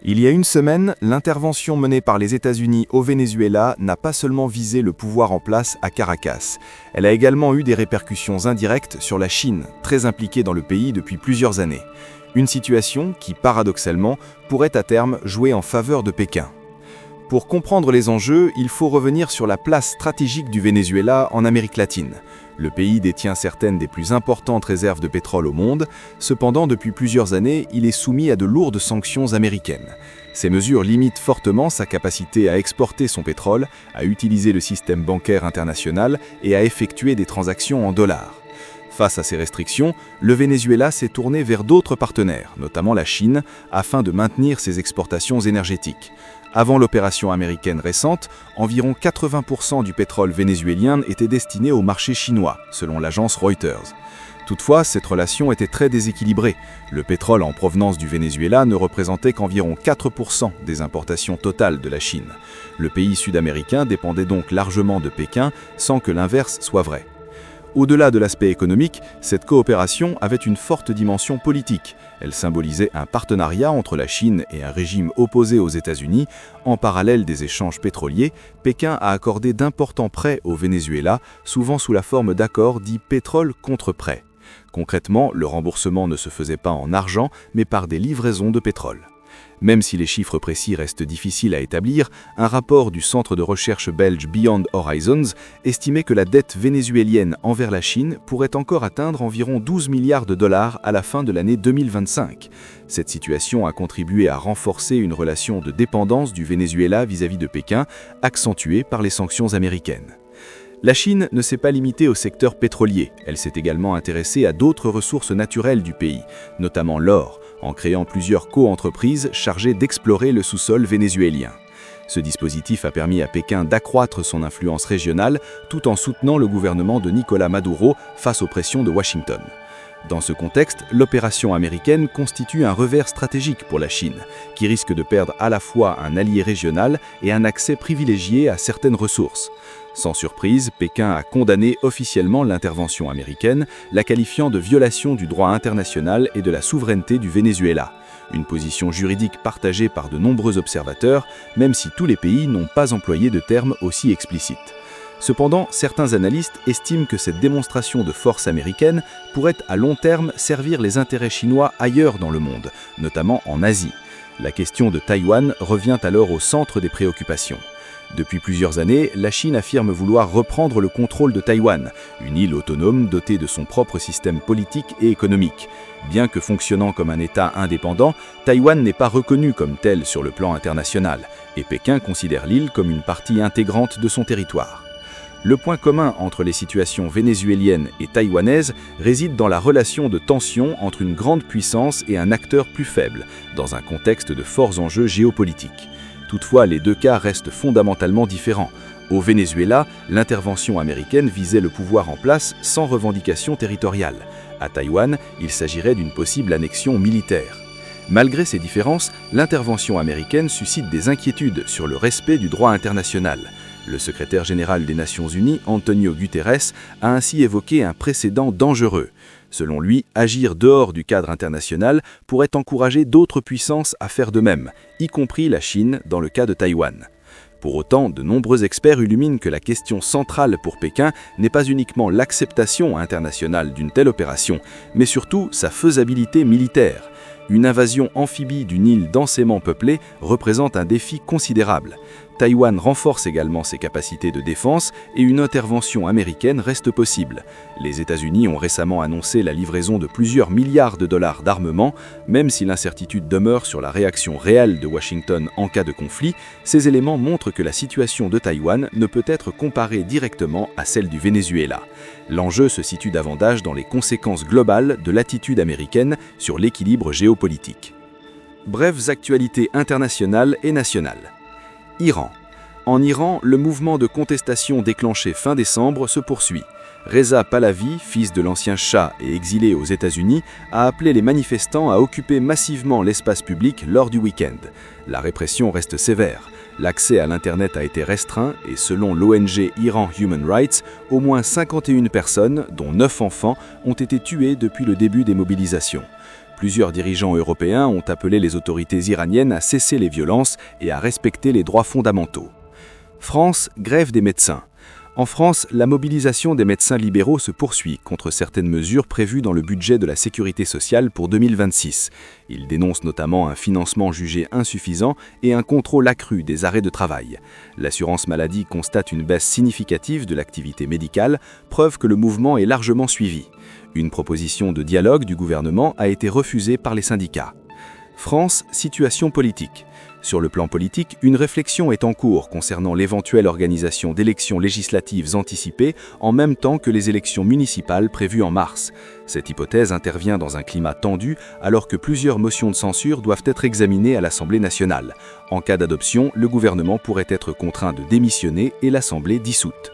Il y a une semaine, l'intervention menée par les États-Unis au Venezuela n'a pas seulement visé le pouvoir en place à Caracas. Elle a également eu des répercussions indirectes sur la Chine, très impliquée dans le pays depuis plusieurs années. Une situation qui, paradoxalement, pourrait à terme jouer en faveur de Pékin. Pour comprendre les enjeux, il faut revenir sur la place stratégique du Venezuela en Amérique latine. Le pays détient certaines des plus importantes réserves de pétrole au monde. Cependant, depuis plusieurs années, il est soumis à de lourdes sanctions américaines. Ces mesures limitent fortement sa capacité à exporter son pétrole, à utiliser le système bancaire international et à effectuer des transactions en dollars. Face à ces restrictions, le Venezuela s'est tourné vers d'autres partenaires, notamment la Chine, afin de maintenir ses exportations énergétiques. Avant l'opération américaine récente, environ 80% du pétrole vénézuélien était destiné au marché chinois, selon l'agence Reuters. Toutefois, cette relation était très déséquilibrée. Le pétrole en provenance du Venezuela ne représentait qu'environ 4% des importations totales de la Chine. Le pays sud-américain dépendait donc largement de Pékin, sans que l'inverse soit vrai. Au-delà de l'aspect économique, cette coopération avait une forte dimension politique. Elle symbolisait un partenariat entre la Chine et un régime opposé aux États-Unis. En parallèle des échanges pétroliers, Pékin a accordé d'importants prêts au Venezuela, souvent sous la forme d'accords dits pétrole contre prêt. Concrètement, le remboursement ne se faisait pas en argent, mais par des livraisons de pétrole. Même si les chiffres précis restent difficiles à établir, un rapport du centre de recherche belge Beyond Horizons estimait que la dette vénézuélienne envers la Chine pourrait encore atteindre environ 12 milliards de dollars à la fin de l'année 2025. Cette situation a contribué à renforcer une relation de dépendance du Venezuela vis-à-vis de Pékin, accentuée par les sanctions américaines. La Chine ne s'est pas limitée au secteur pétrolier, elle s'est également intéressée à d'autres ressources naturelles du pays, notamment l'or, en créant plusieurs co-entreprises chargées d'explorer le sous-sol vénézuélien. Ce dispositif a permis à Pékin d'accroître son influence régionale tout en soutenant le gouvernement de Nicolás Maduro face aux pressions de Washington. Dans ce contexte, l'opération américaine constitue un revers stratégique pour la Chine, qui risque de perdre à la fois un allié régional et un accès privilégié à certaines ressources. Sans surprise, Pékin a condamné officiellement l'intervention américaine, la qualifiant de violation du droit international et de la souveraineté du Venezuela. Une position juridique partagée par de nombreux observateurs, même si tous les pays n'ont pas employé de termes aussi explicites. Cependant, certains analystes estiment que cette démonstration de force américaine pourrait à long terme servir les intérêts chinois ailleurs dans le monde, notamment en Asie. La question de Taïwan revient alors au centre des préoccupations. Depuis plusieurs années, la Chine affirme vouloir reprendre le contrôle de Taïwan, une île autonome dotée de son propre système politique et économique. Bien que fonctionnant comme un État indépendant, Taïwan n'est pas reconnu comme tel sur le plan international, et Pékin considère l'île comme une partie intégrante de son territoire. Le point commun entre les situations vénézuéliennes et taïwanaises réside dans la relation de tension entre une grande puissance et un acteur plus faible, dans un contexte de forts enjeux géopolitiques. Toutefois, les deux cas restent fondamentalement différents. Au Venezuela, l'intervention américaine visait le pouvoir en place sans revendication territoriale. À Taïwan, il s'agirait d'une possible annexion militaire. Malgré ces différences, l'intervention américaine suscite des inquiétudes sur le respect du droit international. Le secrétaire général des Nations Unies, Antonio Guterres, a ainsi évoqué un précédent dangereux. Selon lui, agir dehors du cadre international pourrait encourager d'autres puissances à faire de même, y compris la Chine dans le cas de Taïwan. Pour autant, de nombreux experts illuminent que la question centrale pour Pékin n'est pas uniquement l'acceptation internationale d'une telle opération, mais surtout sa faisabilité militaire. Une invasion amphibie d'une île densément peuplée représente un défi considérable. Taïwan renforce également ses capacités de défense et une intervention américaine reste possible. Les États-Unis ont récemment annoncé la livraison de plusieurs milliards de dollars d'armement. Même si l'incertitude demeure sur la réaction réelle de Washington en cas de conflit, ces éléments montrent que la situation de Taïwan ne peut être comparée directement à celle du Venezuela. L'enjeu se situe davantage dans les conséquences globales de l'attitude américaine sur l'équilibre géopolitique. Brèves actualités internationales et nationales. Iran. En Iran, le mouvement de contestation déclenché fin décembre se poursuit. Reza Pahlavi, fils de l'ancien Shah et exilé aux États-Unis, a appelé les manifestants à occuper massivement l'espace public lors du week-end. La répression reste sévère. L'accès à l'Internet a été restreint et selon l'ONG Iran Human Rights, au moins 51 personnes, dont 9 enfants, ont été tuées depuis le début des mobilisations. Plusieurs dirigeants européens ont appelé les autorités iraniennes à cesser les violences et à respecter les droits fondamentaux. France, grève des médecins. En France, la mobilisation des médecins libéraux se poursuit contre certaines mesures prévues dans le budget de la sécurité sociale pour 2026. Ils dénoncent notamment un financement jugé insuffisant et un contrôle accru des arrêts de travail. L'assurance maladie constate une baisse significative de l'activité médicale, preuve que le mouvement est largement suivi. Une proposition de dialogue du gouvernement a été refusée par les syndicats. France, situation politique. Sur le plan politique, une réflexion est en cours concernant l'éventuelle organisation d'élections législatives anticipées en même temps que les élections municipales prévues en mars. Cette hypothèse intervient dans un climat tendu alors que plusieurs motions de censure doivent être examinées à l'Assemblée nationale. En cas d'adoption, le gouvernement pourrait être contraint de démissionner et l'Assemblée dissoute.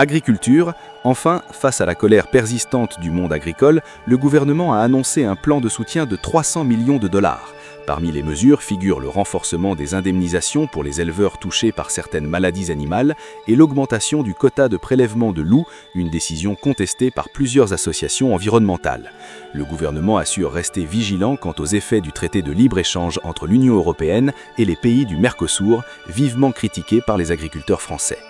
Agriculture. Enfin, face à la colère persistante du monde agricole, le gouvernement a annoncé un plan de soutien de 300 millions de dollars. Parmi les mesures figurent le renforcement des indemnisations pour les éleveurs touchés par certaines maladies animales et l'augmentation du quota de prélèvement de loups, une décision contestée par plusieurs associations environnementales. Le gouvernement assure rester vigilant quant aux effets du traité de libre-échange entre l'Union européenne et les pays du Mercosur, vivement critiqué par les agriculteurs français.